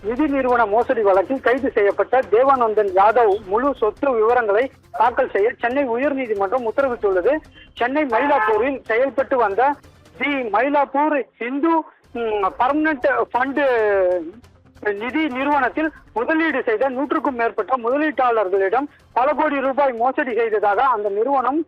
நிதி நிறுவன மோசடி வழக்கில் கைது செய்யப்பட்ட தேவானந்தன் யாதவ் முழு சொத்து விவரங்களை தாக்கல் செய்ய சென்னை உயர்நீதிமன்றம் உத்தரவிட்டுள்ளது. சென்னை மயிலாப்பூரில் செயல்பட்டு வந்த தி மயிலாப்பூர் இந்து பர்மனன்ட் ஃபண்ட் நிதி நிறுவனத்தில் முதலீடு செய்த 100க்கும் மேற்பட்ட முதலீட்டாளர்களிடம் பல கோடி ரூபாய் மோசடி செய்ததாக அந்த நிறுவனம்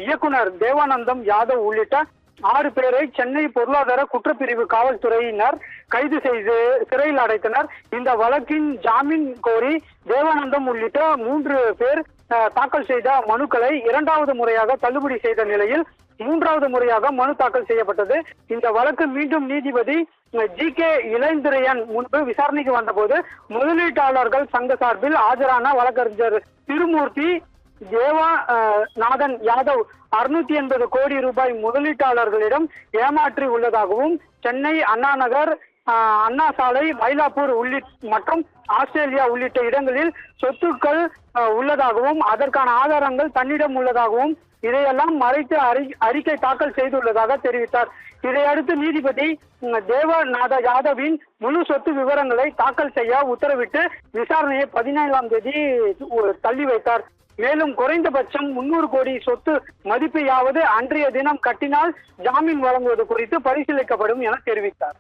இயக்குனர் தேவானந்தம் யாதவ் உள்ளிட்ட 6 பேரை சென்னை பொருளாதார குற்றப்பிரிவு காவல்துறையினர் கைது செய்து சிறையில் அடைத்தனர். இந்த வழக்கின் ஜாமீன் கோரி தேவானந்தம் உள்ளிட்ட 3 பேர் தாக்கல் செய்த மனுக்களை 2வது முறையாக தள்ளுபடி செய்த நிலையில் 3வது முறையாக மனு தாக்கல் செய்யப்பட்டது. இந்த வழக்கு மீண்டும் நீதிபதி GK இளந்திரையன் முன்பு விசாரணைக்கு வந்தபோது முதலீட்டாளர்கள் சங்க சார்பில் ஆஜரான வழக்கறிஞர் திருமூர்த்தி தேவாநாதன் யாதவ் 680 கோடி ரூபாய் முதலீட்டாளர்களிடம் ஏமாற்றி உள்ளதாகவும் சென்னை அண்ணா நகர், அண்ணா சாலை, மயிலாப்பூர் மற்றும் ஆஸ்திரேலியா உள்ளிட்ட இடங்களில் சொத்துக்கள் உள்ளதாகவும் அதற்கான ஆதாரங்கள் தன்னிடம் உள்ளதாகவும் இதையெல்லாம் மறைத்து அறிக்கை தாக்கல் செய்துள்ளதாக தெரிவித்தார். இதையடுத்து நீதிபதி தேவநாத யாதவின் முழு சொத்து விவரங்களை தாக்கல் செய்ய உத்தரவிட்டு விசாரணையை 17ஆம் தேதி தள்ளி வைத்தார். மேலும் குறைந்தபட்சம் 300 கோடி சொத்து மதிப்பையாவது அன்றைய தினம் கட்டினால் ஜாமீன் வழங்குவது குறித்து பரிசீலிக்கப்படும் என தெரிவித்தார்.